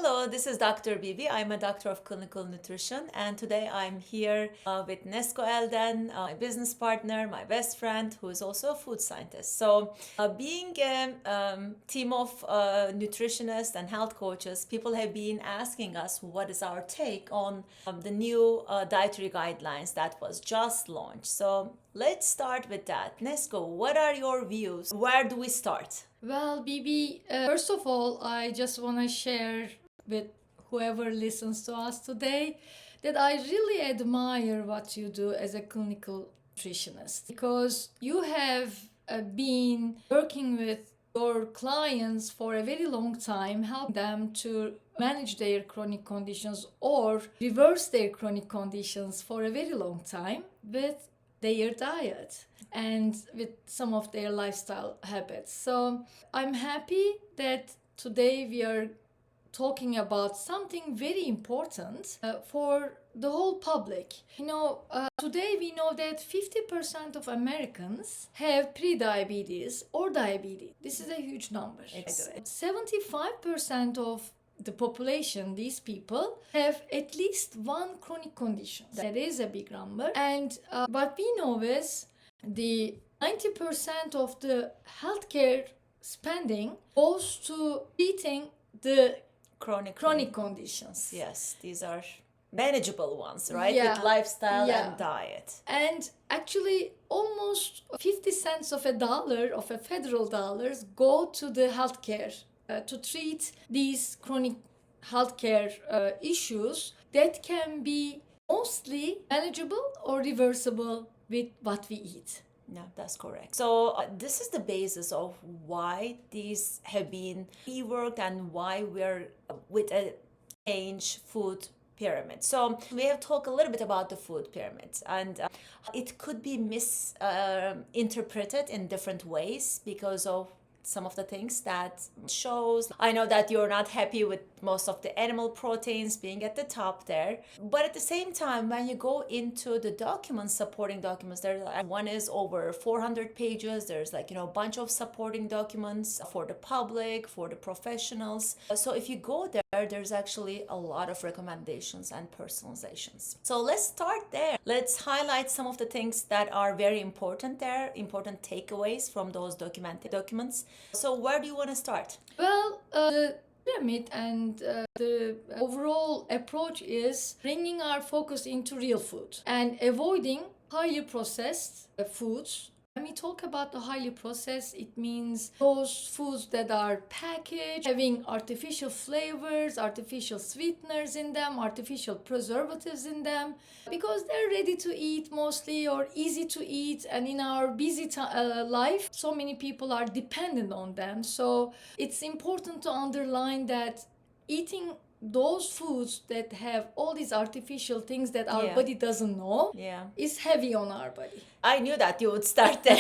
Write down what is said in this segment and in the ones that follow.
Hello, this is Dr. Bibi. I'm a doctor of clinical nutrition, and today I'm here with Nesko Elden, my business partner, my best friend, who is also a food scientist. So, being a team of nutritionists and health coaches, people have been asking us what is our take on the new dietary guidelines that was just launched. So, let's start with that. Nesko, what are your views? Where do we start? Well, Bibi, first of all, I just want to share with whoever listens to us today that I really admire what you do as a clinical nutritionist because you have been working with your clients for a very long time, helping them to manage their chronic conditions or reverse their chronic conditions for a very long time with their diet and with some of their lifestyle habits. So I'm happy that today we are talking about something very important for the whole public. Today we know that 50% of Americans have pre-diabetes or diabetes. This is a huge number. Exactly. 75% of the population, these people, have at least one chronic condition. That is a big number. And what we know is the 90% of the healthcare spending goes to treating the chronic conditions. Yes, these are manageable ones, right? Yeah. With lifestyle Yeah. and diet. And actually, almost 50 cents of a dollar, of a federal dollars, go to the healthcare to treat these chronic healthcare issues that can be mostly manageable or reversible with what we eat. Yeah, that's correct. So this is the basis of why these have been reworked and why we're with a change food pyramid. So we have talked a little bit about the food pyramid, and it could be misinterpreted in different ways because of some of the things that shows. I know that you're not happy with most of the animal proteins being at the top there, but at the same time, when you go into the documents, supporting documents, there one is over 400 pages. There's a bunch of supporting documents for the public, for the professionals. So if you go there, there's actually a lot of recommendations and personalizations. So let's start there. Let's highlight some of the things that are very important there, important takeaways from those documented documents. So where do you want to start? Well, the pyramid and the overall approach is bringing our focus into real food and avoiding highly processed foods. When we talk about the highly processed, it means those foods that are packaged, having artificial flavors, artificial sweeteners in them, artificial preservatives in them, because they're ready to eat mostly or easy to eat. And in our busy life, so many people are dependent on them. So it's important to underline that eating those foods that have all these artificial things that our body doesn't know is heavy on our body. I knew that you would start there.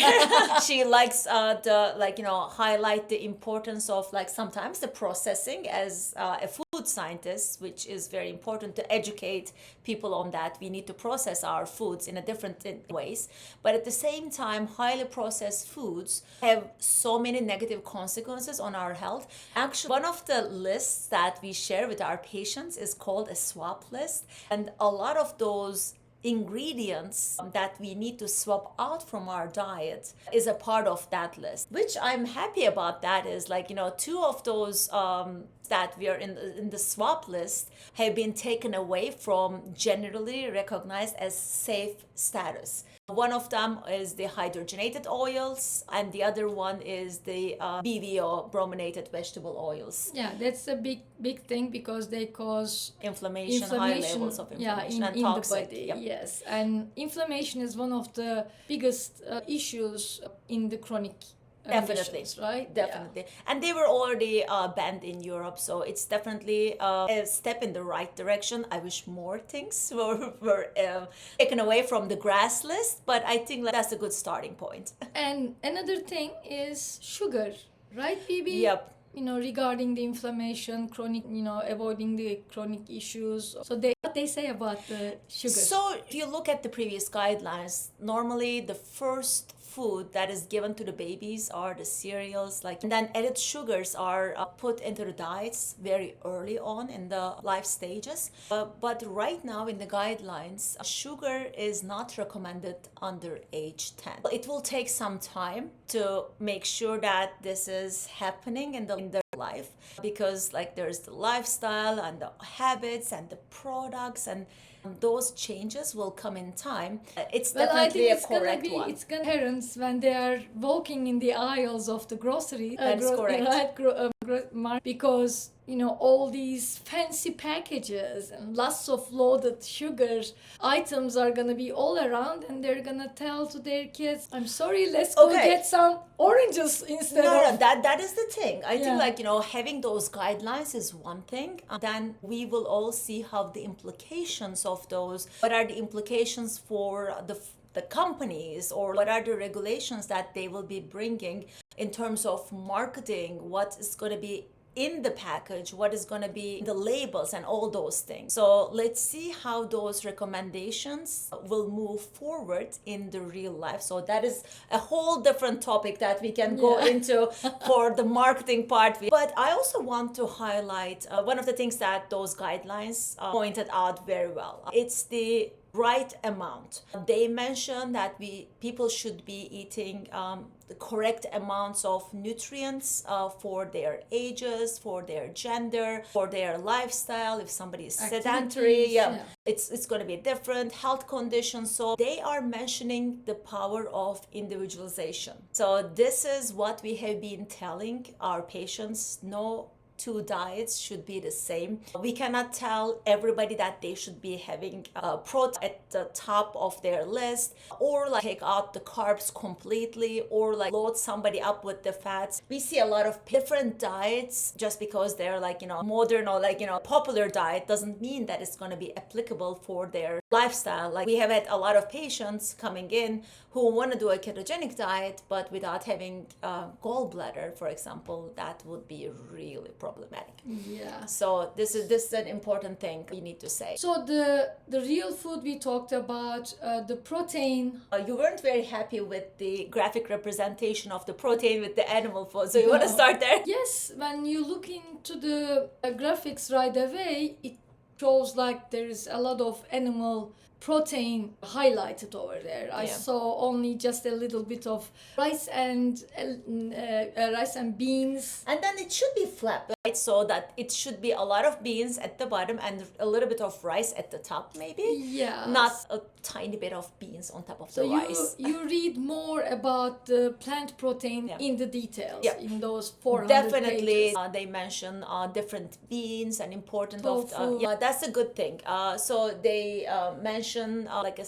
She likes highlight the importance of sometimes the processing as a food scientist, which is very important to educate people on that. We need to process our foods in a different ways. But at the same time, highly processed foods have so many negative consequences on our health. Actually, one of the lists that we share with our patients is called a swap list. And a lot of those ingredients that we need to swap out from our diet is a part of that list, which I'm happy about. That is two of those that we are in the swap list have been taken away from generally recognized as safe status. One of them is the hydrogenated oils, and the other one is the BVO, brominated vegetable oils. Yeah, that's a big thing because they cause inflammation, high levels of inflammation, and toxic. In the body. Yes, and inflammation is one of the biggest issues in the chronic Definitely, right? Definitely. Yeah. And they were already banned in Europe, so it's definitely a step in the right direction. I wish more things were taken away from the GRAS list, but I think that's a good starting point. And another thing is sugar, right, Bibi? Yep. Regarding the inflammation, chronic, avoiding the chronic issues. So what they say about the sugar. So if you look at the previous guidelines, normally the first food that is given to the babies are the cereals, like, and then added sugars are put into the diets very early on in the life stages. But right now in the guidelines, sugar is not recommended under age 10. It will take some time to make sure that this is happening in their life, because like there's the lifestyle and the habits and the products, and those changes will come in time. It's Well, I definitely think a correct one. it's gonna parents when they are walking in the aisles of the grocery. That's correct. Right, because all these fancy packages and lots of loaded sugars items are gonna be all around, and they're gonna tell to their kids, "I'm sorry, let's go Okay. get some oranges instead No, of." that is the thing. I think Yeah. having those guidelines is one thing. Then we will all see how the implications of those, what are the implications for the companies, or what are the regulations that they will be bringing in terms of marketing, what is going to be in the package, what is going to be the labels and all those things. So let's see how those recommendations will move forward in the real life. So that is a whole different topic that we can go into for the marketing part. But I also want to highlight one of the things that those guidelines pointed out very well. It's the right amount. They mention that people should be eating the correct amounts of nutrients for their ages, for their gender, for their lifestyle. If somebody is sedentary, it's going to be different health conditions. So they are mentioning the power of individualization. So this is what we have been telling our patients. No two diets should be the same. We cannot tell everybody that they should be having protein at the top of their list, or like take out the carbs completely, or like load somebody up with the fats. We see a lot of different diets. Just because they're modern or popular diet doesn't mean that it's going to be applicable for their lifestyle. Like we have had a lot of patients coming in who want to do a ketogenic diet, but without having gallbladder, for example. That would be really problematic. Yeah. So this is an important thing we need to say. So the real food we talked about, the protein. You weren't very happy with the graphic representation of the protein with the animal food. So you want to start there? Yes, when you look into the graphics right away, it shows like there is a lot of animal protein highlighted over there. I saw only just a little bit of rice and beans. And then it should be flat, right? So that it should be a lot of beans at the bottom and a little bit of rice at the top, maybe. Yeah. Not a tiny bit of beans on top of the rice. You read more about the plant protein in the details in those 400 Definitely, pages. they mention different beans and important Tofu. that's a good thing. So they mention like a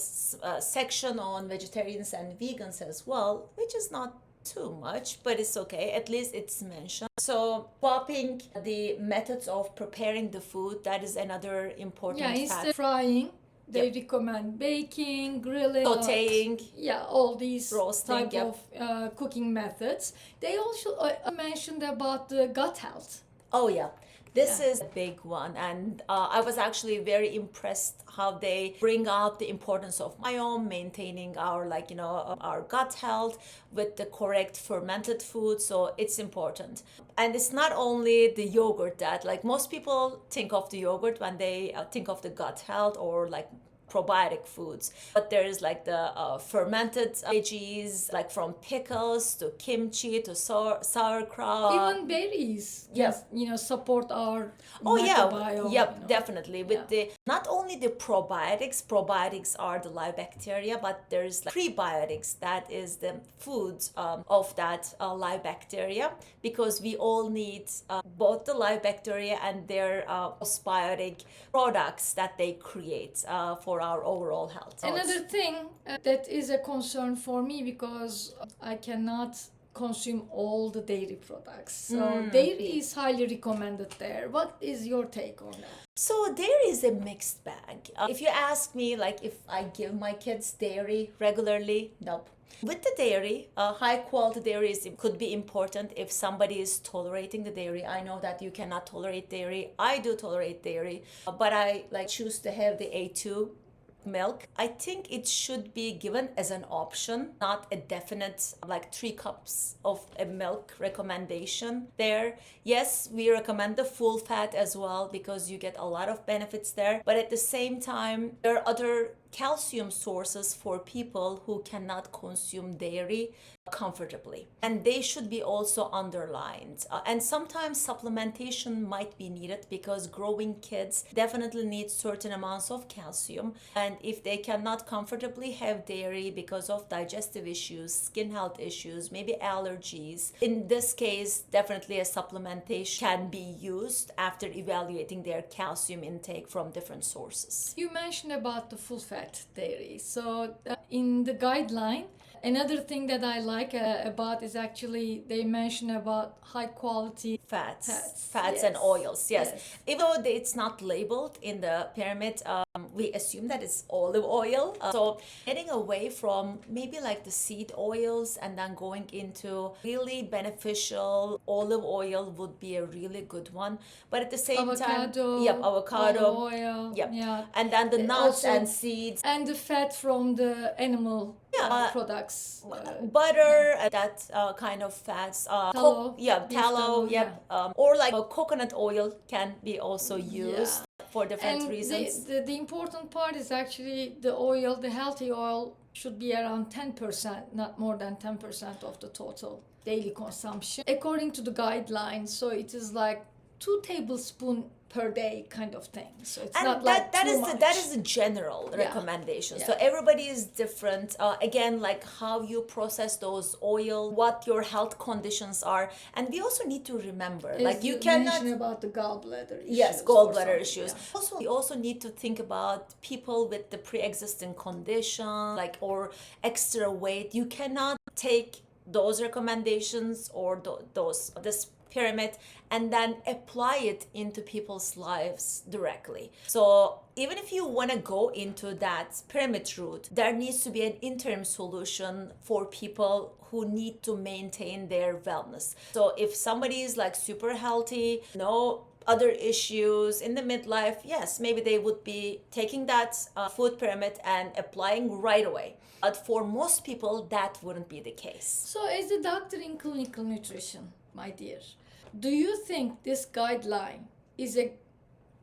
section on vegetarians and vegans as well, which is not too much, but it's okay. At least it's mentioned. So swapping the methods of preparing the food, that is another important fact. Instead of frying, they recommend baking, grilling, sauteing, all these roasting, type of cooking methods. They also mentioned about the gut health. Oh yeah. This is a big one, and I was actually very impressed how they bring out the importance of microbiome, maintaining our our gut health with the correct fermented food. So it's important. And it's not only the yogurt that most people think of the yogurt when they think of the gut health or probiotic foods, but there is the fermented veggies, from pickles to kimchi to sauerkraut. Even berries, support our microbiome. Definitely. With the not only the probiotics are the live bacteria, but there's prebiotics, that is the foods of that live bacteria, because we all need both the live bacteria and their postbiotic products that they create for our overall health. Another thing that is a concern for me, because I cannot consume all the dairy products. So dairy is highly recommended there. What is your take on that? So dairy is a mixed bag. If you ask me, if I give my kids dairy regularly, nope. With the dairy, high quality dairy could be important if somebody is tolerating the dairy. I know that you cannot tolerate dairy. I do tolerate dairy, but I choose to have the A2 milk, I think it should be given as an option, not a definite like 3 cups of a milk recommendation there. Yes, we recommend the full fat as well because you get a lot of benefits there. But at the same time, there are other calcium sources for people who cannot consume dairy comfortably, and they should be also underlined. And sometimes supplementation might be needed because growing kids definitely need certain amounts of calcium, and if they cannot comfortably have dairy because of digestive issues, skin health issues, maybe allergies, in this case definitely a supplementation can be used after evaluating their calcium intake from different sources. You mentioned about the full fat dairy. So in the guideline, another thing that I like about is actually they mention about high quality Fats yes. and oils, yes. Yes. Even though it's not labeled in the pyramid, we assume that it's olive oil. So getting away from maybe like the seed oils and then going into really beneficial olive oil would be a really good one. But at the same Avocado, time, yep, avocado, olive oil, yep, yeah. and then the nuts Also- and seeds. And the fat from the animal products. Butter, that kind of fats, Tallow, beef tallow, tallow, yep, or like coconut oil can be also used for different And reasons. the important part is actually the oil, the healthy oil should be around 10%, not more than 10% of the total daily consumption, according to the guidelines. So it is like 2 tablespoons per day kind of thing. So it's And not like that too is much. that is a general recommendation. Yeah. So everybody is different. Again, like how you process those oil, what your health conditions are, and we also need to remember, As like you you cannot. mentioned about the gallbladder issues. Yes, or gallbladder something, issues. yeah. Also, we also need to think about people with the pre-existing condition, like or extra weight. You cannot take those recommendations or this pyramid and then apply it into people's lives directly. So even if you want to go into that pyramid route, there needs to be an interim solution for people who need to maintain their wellness. So if somebody is like super healthy, no other issues in the midlife, yes, maybe they would be taking that food pyramid and applying right away. But for most people, that wouldn't be the case. So as a doctor in clinical nutrition, my dear, do you think this guideline is a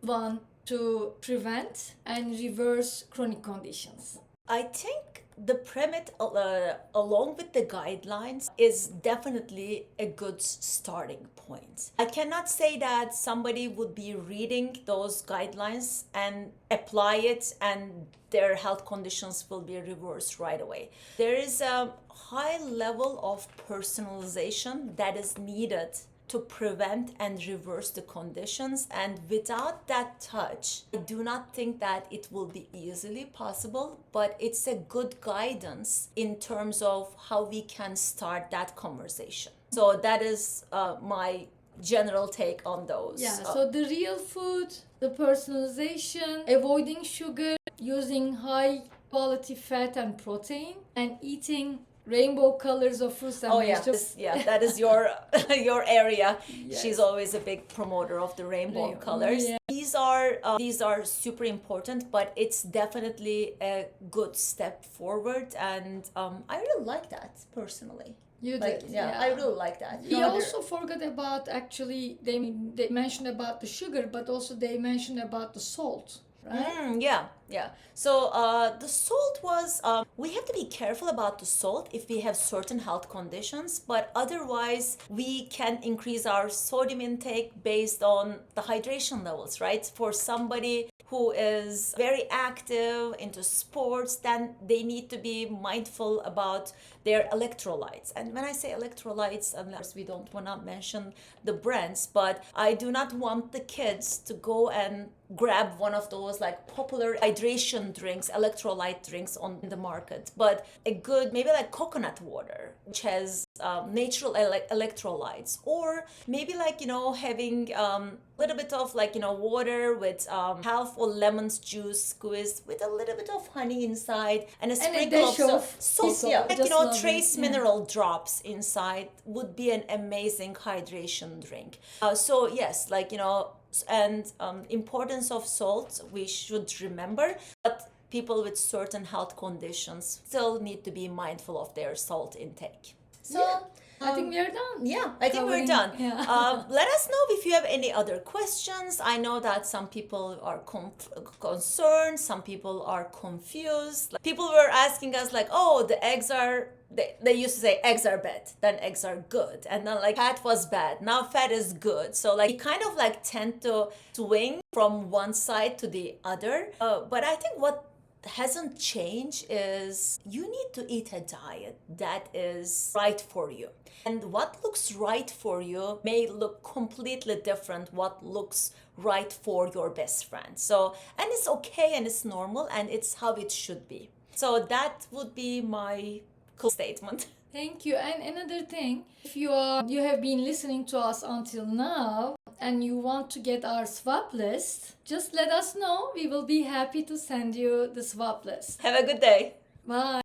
one to prevent and reverse chronic conditions? I think the pyramid, along with the guidelines, is definitely a good starting point. I cannot say that somebody would be reading those guidelines and apply it and their health conditions will be reversed right away. There is a high level of personalization that is needed to prevent and reverse the conditions, and without that touch, I do not think that it will be easily possible, but it's a good guidance in terms of how we can start that conversation. So that is my general take on those. Yeah, so the real food, the personalization, avoiding sugar, using high quality fat and protein, and eating rainbow colors of fruits and vegetables. That is your your area. Yes. She's always a big promoter of the rainbow colors. Yeah. These are super important, but it's definitely a good step forward, and I really like that personally. You Like, did, yeah, I really like that. He also forgot about actually they mentioned about the sugar, but also they mentioned about the salt. Right? Yeah. So the salt was, we have to be careful about the salt if we have certain health conditions, but otherwise we can increase our sodium intake based on the hydration levels, right? For somebody who is very active into sports, then they need to be mindful about their electrolytes. And when I say electrolytes, unless we don't want to mention the brands, but I do not want the kids to go and grab one of those like popular hydration drinks, electrolyte drinks on the market, but a good, maybe like coconut water, which has natural electrolytes, or maybe like, having a little bit of like, water with half a lemon's juice squeezed with a little bit of honey inside and a sprinkle of salt. Yeah, like, trace mineral drops inside would be an amazing hydration drink. So yes, like, and importance of salt we should remember, but people with certain health conditions still need to be mindful of their salt intake. So Yeah. I think we are done. yeah, I think we're Covering- done. yeah. Let us know if you have any other questions. I know that some people are concerned, some people are confused. Like, people were asking us like, oh, the eggs are, they used to say eggs are bad, then eggs are good. And then like fat was bad, now fat is good. So like we kind of like tend to swing from one side to the other. But I think what hasn't changed is you need to eat a diet that is right for you. And what looks right for you may look completely different what looks right for your best friend. So, and it's okay and it's normal and it's how it should be. So that would be my cool statement. Thank you. And another thing, if you have been listening to us until now and you want to get our swap list, just let us know. We will be happy to send you the swap list. Have a good day. Bye.